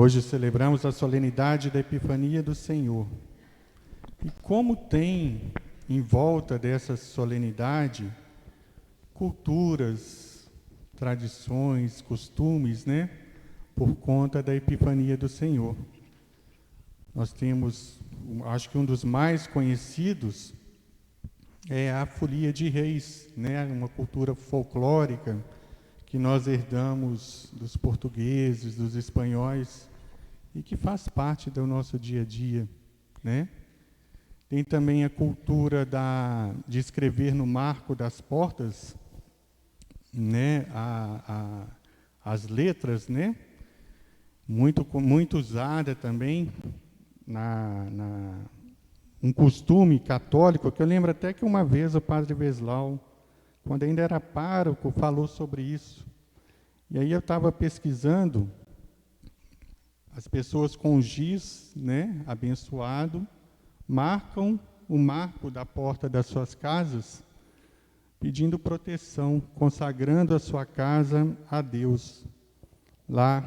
Hoje celebramos a solenidade da Epifania do Senhor. E como tem em volta dessa solenidade culturas, tradições, costumes, né? Por conta da Epifania do Senhor. Nós temos, acho que um dos mais conhecidos é a Folia de Reis, né? Uma cultura folclórica que nós herdamos dos portugueses, dos espanhóis, e que faz parte do nosso dia a dia, né? Tem também a cultura de escrever no marco das portas, né? As letras, né? Muito usada também, um costume católico, que eu lembro até que uma vez o padre Veslau, quando ainda era pároco, falou sobre isso. E aí eu estava pesquisando, as pessoas com giz, né, abençoado, marcam o marco da porta das suas casas, pedindo proteção, consagrando a sua casa a Deus. Lá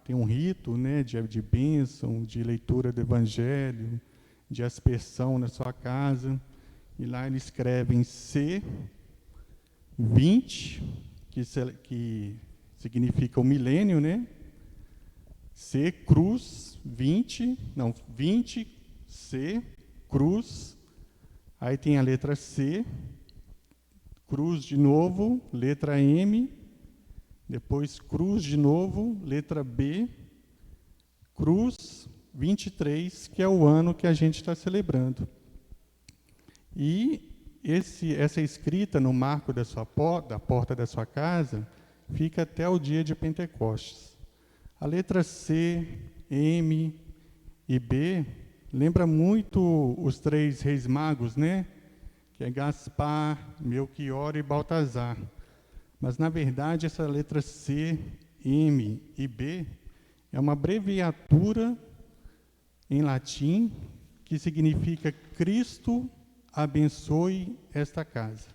tem um rito, né, de bênção, de leitura do Evangelho, de aspersão na sua casa, e lá eles escrevem C20, que significa o milênio, né? C, cruz, 20, C, cruz, aí tem a letra C, cruz de novo, letra M, depois cruz de novo, letra B, cruz 23, que é o ano que a gente está celebrando. E essa escrita no marco da porta da sua casa, fica até o dia de Pentecostes. A letra C, M e B lembra muito os 3 reis magos, né? Que é Gaspar, Melquior e Baltazar. Mas, na verdade, essa letra C, M e B é uma abreviatura em latim que significa Cristo abençoe esta casa.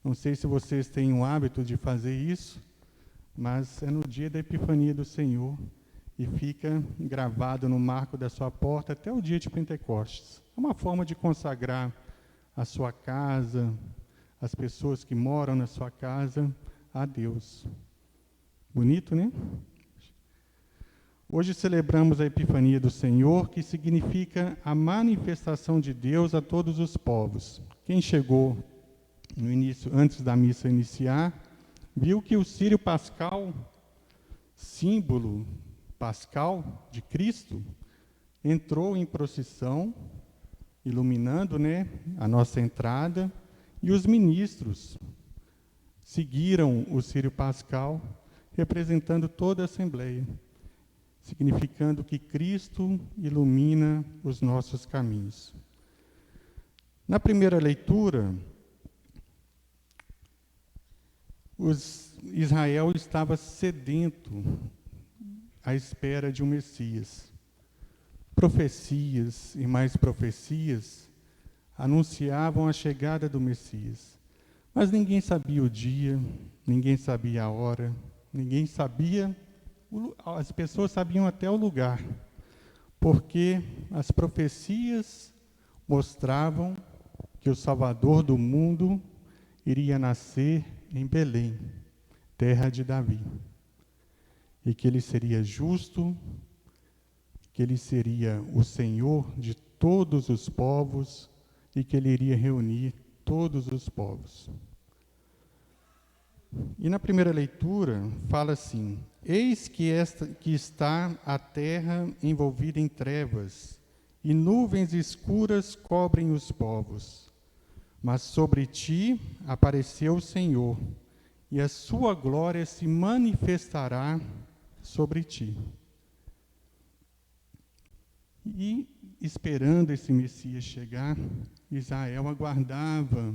Não sei se vocês têm o hábito de fazer isso, mas é no dia da Epifania do Senhor e fica gravado no marco da sua porta até o dia de Pentecostes. É uma forma de consagrar a sua casa, as pessoas que moram na sua casa, a Deus. Bonito, né? Hoje celebramos a Epifania do Senhor, que significa a manifestação de Deus a todos os povos. Quem chegou no início, antes da missa iniciar, viu que o Círio Pascal, símbolo pascal de Cristo, entrou em procissão, iluminando, né, a nossa entrada, e os ministros seguiram o Círio Pascal, representando toda a Assembleia, significando que Cristo ilumina os nossos caminhos. Na primeira leitura, Israel estava sedento à espera de um Messias. Profecias e mais profecias anunciavam a chegada do Messias. Mas ninguém sabia o dia, ninguém sabia a hora, ninguém sabia, as pessoas sabiam até o lugar, porque as profecias mostravam que o Salvador do mundo iria nascer em Belém, terra de Davi, e que ele seria justo, que ele seria o Senhor de todos os povos e que ele iria reunir todos os povos. E na primeira leitura fala assim: eis que está a terra envolvida em trevas, e nuvens escuras cobrem os povos. Mas sobre ti apareceu o Senhor, e a sua glória se manifestará sobre ti. E, esperando esse Messias chegar, Israel aguardava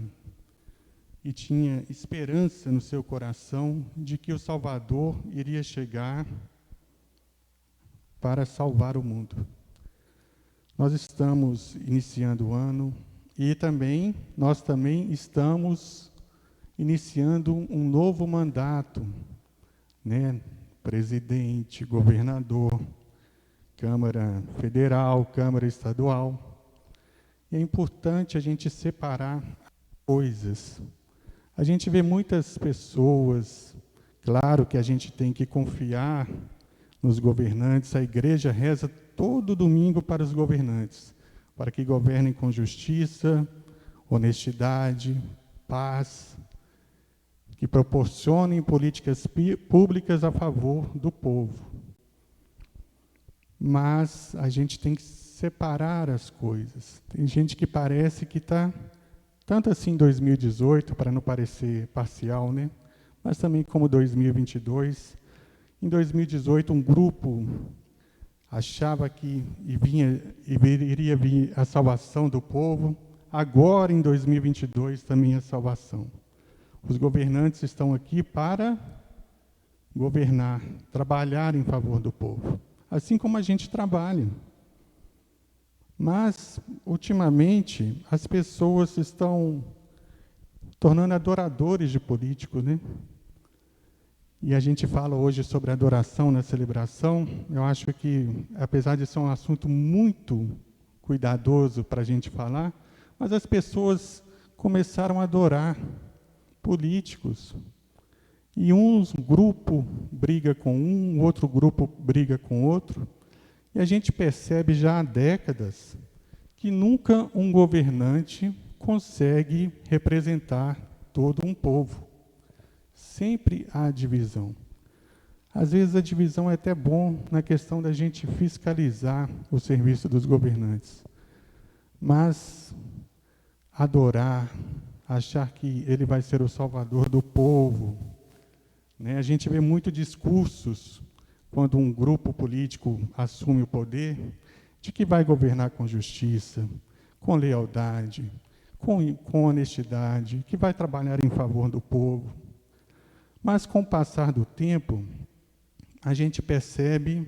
e tinha esperança no seu coração de que o Salvador iria chegar para salvar o mundo. Nós estamos iniciando o ano e nós também estamos iniciando um novo mandato, né? Presidente, governador, Câmara Federal, Câmara Estadual. E é importante a gente separar coisas. A gente vê muitas pessoas, claro que a gente tem que confiar nos governantes, a igreja reza todo domingo para os governantes, para que governem com justiça, honestidade, paz, que proporcionem políticas públicas a favor do povo. Mas a gente tem que separar as coisas. Tem gente que parece que está, tanto assim em 2018, para não parecer parcial, né? Mas também como 2022. Em 2018, um grupo achava que iria vir a salvação do povo. Agora, em 2022, também a salvação. Os governantes estão aqui para governar, trabalhar em favor do povo, assim como a gente trabalha. Mas, ultimamente, as pessoas estão tornando adoradores de políticos, né? E a gente fala hoje sobre adoração na celebração. Eu acho que, apesar de ser um assunto muito cuidadoso para a gente falar, mas as pessoas começaram a adorar políticos. E um grupo briga com um, outro grupo briga com outro. E a gente percebe já há décadas que nunca um governante consegue representar todo um povo. Sempre há divisão. Às vezes a divisão é até bom na questão da gente fiscalizar o serviço dos governantes. Mas adorar, achar que ele vai ser o salvador do povo, né? A gente vê muitos discursos, quando um grupo político assume o poder, de que vai governar com justiça, com lealdade, com honestidade, que vai trabalhar em favor do povo. Mas, com o passar do tempo, a gente percebe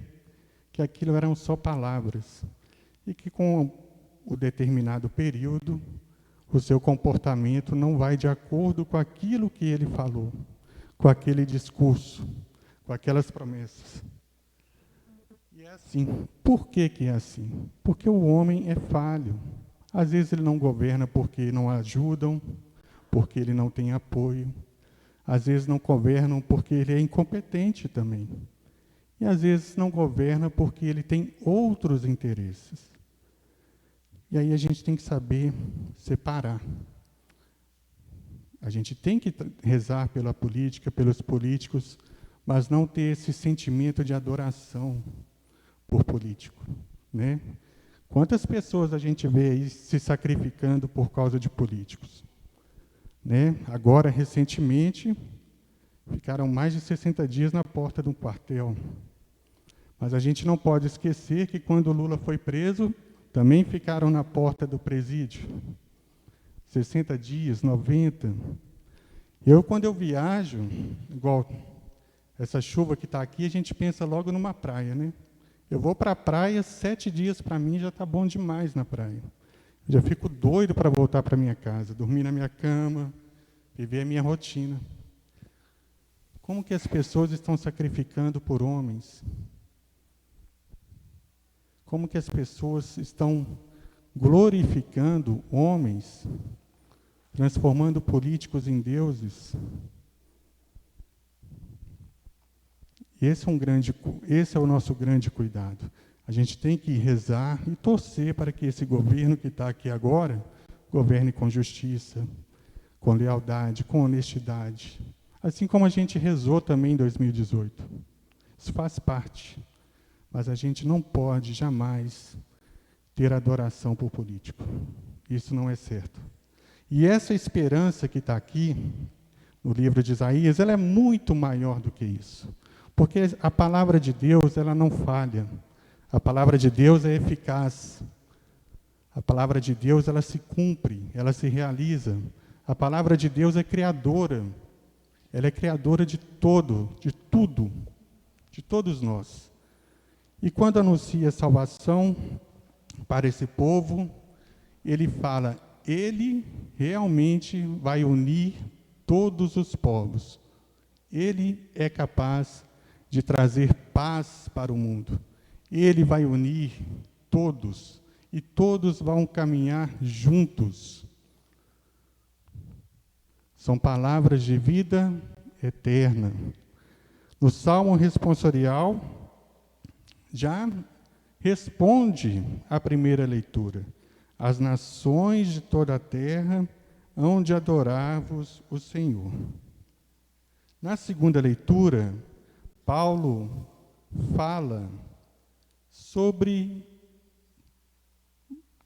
que aquilo eram só palavras e que, com o determinado período, o seu comportamento não vai de acordo com aquilo que ele falou, com aquele discurso, com aquelas promessas. E é assim. Por que que é assim? Porque o homem é falho. Às vezes ele não governa porque não ajudam, porque ele não tem apoio. Às vezes não governam porque ele é incompetente também. E às vezes não governa porque ele tem outros interesses. E aí a gente tem que saber separar. A gente tem que rezar pela política, pelos políticos, mas não ter esse sentimento de adoração por político, né? Quantas pessoas a gente vê aí se sacrificando por causa de políticos? Né? Agora, recentemente, ficaram mais de 60 dias na porta do quartel. Mas a gente não pode esquecer que quando Lula foi preso, também ficaram na porta do presídio. 60 dias, 90. Quando eu viajo, igual essa chuva que está aqui, a gente pensa logo numa praia, né? Eu vou para a praia, 7 dias para mim já está bom demais na praia. Eu já fico doido para voltar para minha casa, dormir na minha cama, viver a minha rotina. Como que as pessoas estão sacrificando por homens? Como que as pessoas estão glorificando homens, transformando políticos em deuses? Esse é o nosso grande cuidado. A gente tem que rezar e torcer para que esse governo que está aqui agora governe com justiça, com lealdade, com honestidade. Assim como a gente rezou também em 2018. Isso faz parte. Mas a gente não pode jamais ter adoração por político. Isso não é certo. E essa esperança que está aqui, no livro de Isaías, ela é muito maior do que isso. Porque a palavra de Deus, ela não falha. A palavra de Deus é eficaz. A palavra de Deus, ela se cumpre, ela se realiza. A palavra de Deus é criadora. Ela é criadora de tudo, de todos nós. E quando anuncia salvação para esse povo, ele fala, ele realmente vai unir todos os povos. Ele é capaz de trazer paz para o mundo. Ele vai unir todos, e todos vão caminhar juntos. São palavras de vida eterna. No Salmo responsorial, já responde à primeira leitura. As nações de toda a terra hão de adorar-vos o Senhor. Na segunda leitura, Paulo fala sobre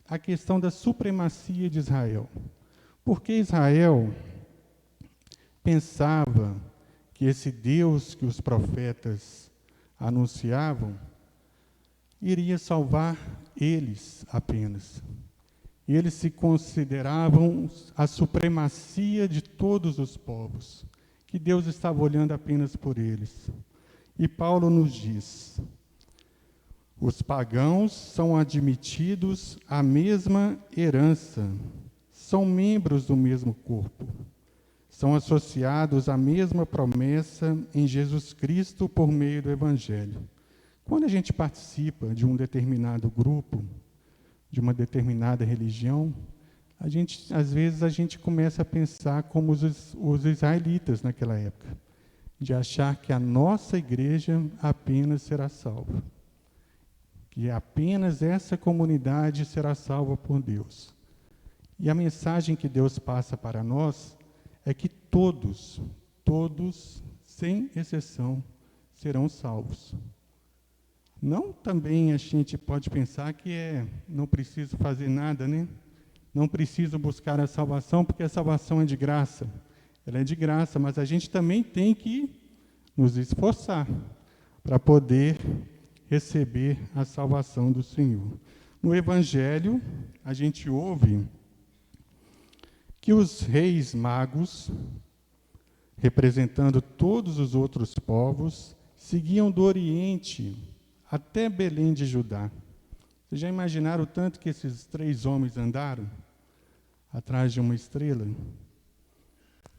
a questão da supremacia de Israel. Porque Israel pensava que esse Deus que os profetas anunciavam iria salvar eles apenas. E eles se consideravam a supremacia de todos os povos, que Deus estava olhando apenas por eles. E Paulo nos diz: os pagãos são admitidos à mesma herança, são membros do mesmo corpo, são associados à mesma promessa em Jesus Cristo por meio do Evangelho. Quando a gente participa de um determinado grupo, de uma determinada religião, às vezes a gente começa a pensar como os israelitas naquela época, de achar que a nossa igreja apenas será salva, que apenas essa comunidade será salva por Deus. E a mensagem que Deus passa para nós é que todos, sem exceção, serão salvos. Não também a gente pode pensar que não preciso fazer nada, né? Não preciso buscar a salvação, porque a salvação é de graça. Ela é de graça, mas a gente também tem que nos esforçar para poder receber a salvação do Senhor. No Evangelho, a gente ouve que os reis magos, representando todos os outros povos, seguiam do Oriente até Belém de Judá. Vocês já imaginaram o tanto que esses 3 homens andaram atrás de uma estrela?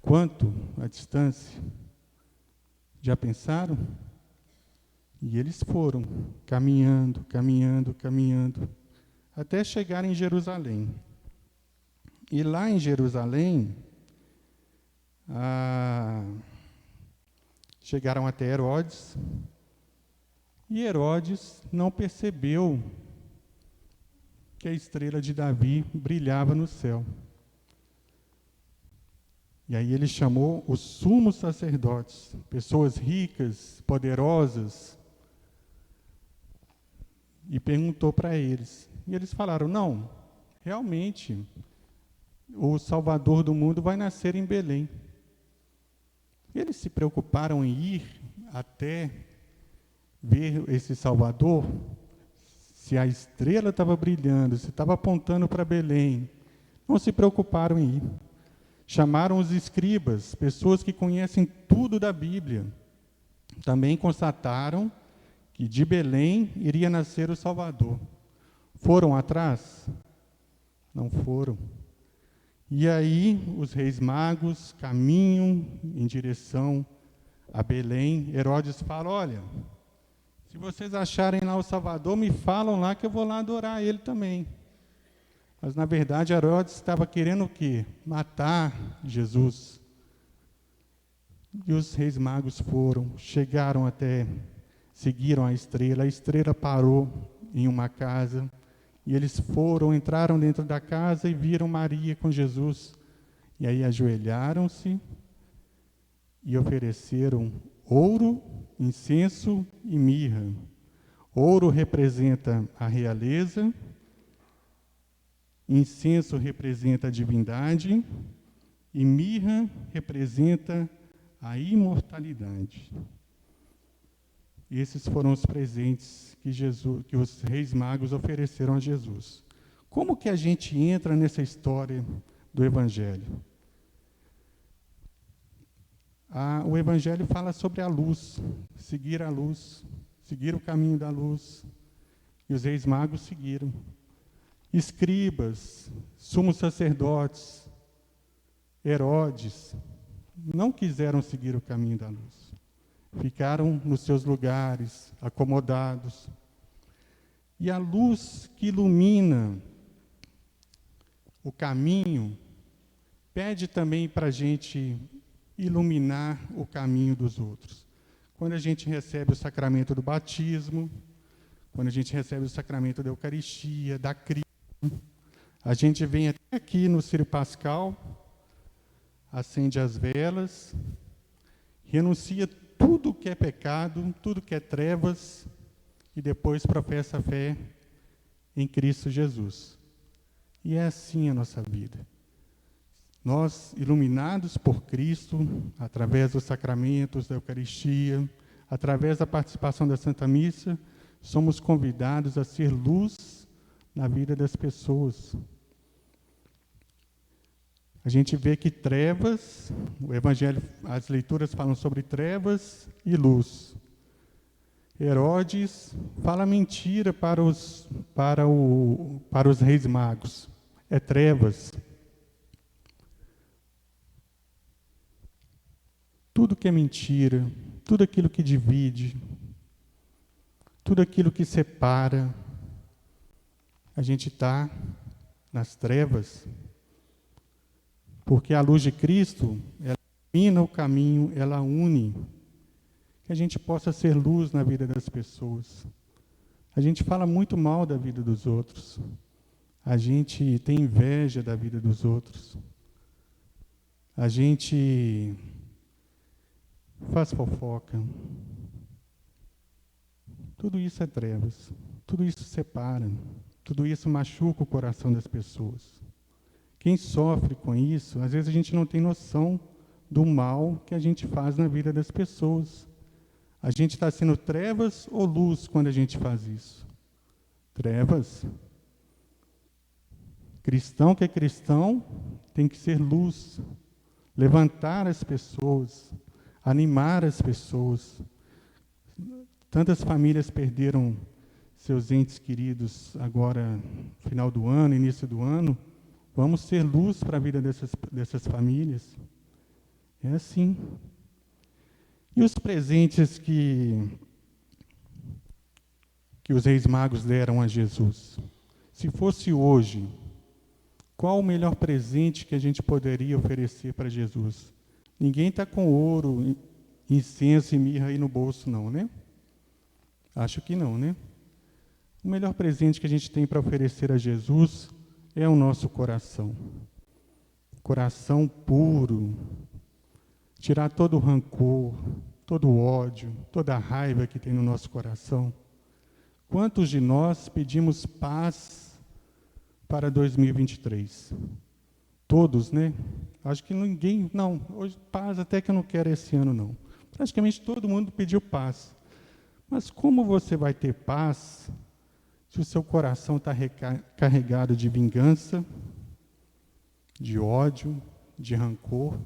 Quanto a distância? Já pensaram? E eles foram caminhando, até chegar em Jerusalém. E lá em Jerusalém, chegaram até Herodes, e Herodes não percebeu que a estrela de Davi brilhava no céu. E aí ele chamou os sumos sacerdotes, pessoas ricas, poderosas, e perguntou para eles. E eles falaram: não, realmente, o Salvador do mundo vai nascer em Belém. Eles se preocuparam em ir até ver esse Salvador, se a estrela estava brilhando, se estava apontando para Belém. Não se preocuparam em ir. Chamaram os escribas, pessoas que conhecem tudo da Bíblia. Também constataram que de Belém iria nascer o Salvador. Foram atrás? Não foram. E aí os reis magos caminham em direção a Belém. Herodes fala: olha, se vocês acharem lá o Salvador, me falam lá que eu vou lá adorar ele também. Mas, na verdade, Herodes estava querendo o quê? Matar Jesus. E os reis magos foram, chegaram até, seguiram a estrela parou em uma casa, e eles foram, entraram dentro da casa e viram Maria com Jesus. E aí ajoelharam-se e ofereceram ouro, incenso e mirra. Ouro representa a realeza, incenso representa a divindade e mirra representa a imortalidade. Esses foram os presentes que os reis magos ofereceram a Jesus. Como que a gente entra nessa história do Evangelho? O Evangelho fala sobre a luz, seguir o caminho da luz. E os reis magos seguiram. Escribas, sumos sacerdotes, Herodes, não quiseram seguir o caminho da luz. Ficaram nos seus lugares, acomodados. E a luz que ilumina o caminho pede também para a gente iluminar o caminho dos outros. Quando a gente recebe o sacramento do batismo, quando a gente recebe o sacramento da Eucaristia, da Crisma, a gente vem até aqui no Círio Pascal, acende as velas, renuncia tudo que é pecado, tudo que é trevas, e depois professa a fé em Cristo Jesus. E é assim a nossa vida. Nós, iluminados por Cristo, através dos sacramentos da Eucaristia, através da participação da Santa Missa, somos convidados a ser luz na vida das pessoas. A gente vê que trevas, o Evangelho, as leituras falam sobre trevas e luz. Herodes fala mentira para os reis magos. É trevas. Tudo que é mentira, tudo aquilo que divide, tudo aquilo que separa, a gente está nas trevas, porque a luz de Cristo, ela ilumina o caminho, ela une, que a gente possa ser luz na vida das pessoas. A gente fala muito mal da vida dos outros, a gente tem inveja da vida dos outros, a gente faz fofoca. Tudo isso é trevas, tudo isso separa, tudo isso machuca o coração das pessoas. Quem sofre com isso, às vezes a gente não tem noção do mal que a gente faz na vida das pessoas. A gente está sendo trevas ou luz quando a gente faz isso? Trevas. Cristão que é cristão tem que ser luz, levantar as pessoas, animar as pessoas. Tantas famílias perderam seus entes queridos agora, final do ano, início do ano. Vamos ser luz para a vida dessas famílias. É assim. E os presentes que os reis magos deram a Jesus? Se fosse hoje, qual o melhor presente que a gente poderia oferecer para Jesus? Ninguém está com ouro, incenso e mirra aí no bolso, não, né? Acho que não, né? O melhor presente que a gente tem para oferecer a Jesus é o nosso coração. Coração puro. Tirar todo o rancor, todo o ódio, toda a raiva que tem no nosso coração. Quantos de nós pedimos paz para 2023? Todos, né? Acho que ninguém, não, hoje paz até que eu não quero esse ano, não. Praticamente todo mundo pediu paz. Mas como você vai ter paz se o seu coração está carregado de vingança, de ódio, de rancor?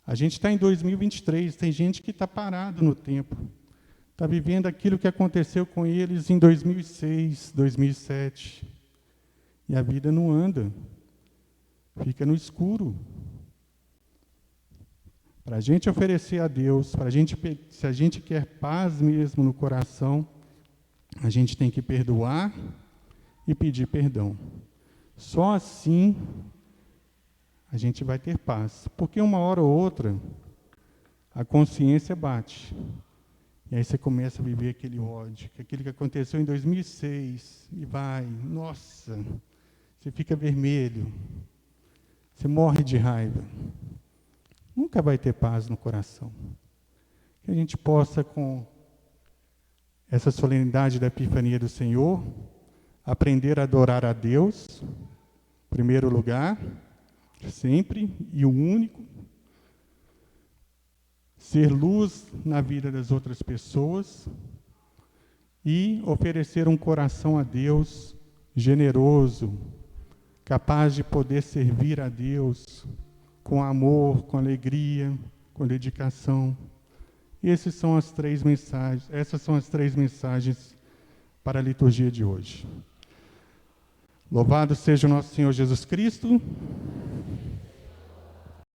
A gente está em 2023, tem gente que está parado no tempo, está vivendo aquilo que aconteceu com eles em 2006, 2007. E a vida não anda, fica no escuro. Para a gente oferecer a Deus, se a gente quer paz mesmo no coração, a gente tem que perdoar e pedir perdão. Só assim a gente vai ter paz. Porque uma hora ou outra, a consciência bate. E aí você começa a viver aquele ódio, aquilo que aconteceu em 2006, e vai, nossa, você fica vermelho, você morre de raiva. Nunca vai ter paz no coração. Que a gente possa, com essa solenidade da Epifania do Senhor, aprender a adorar a Deus, em primeiro lugar, sempre, e o único, ser luz na vida das outras pessoas e oferecer um coração a Deus generoso, capaz de poder servir a Deus com amor, com alegria, com dedicação. Essas são as três mensagens para a liturgia de hoje. Louvado seja o nosso Senhor Jesus Cristo.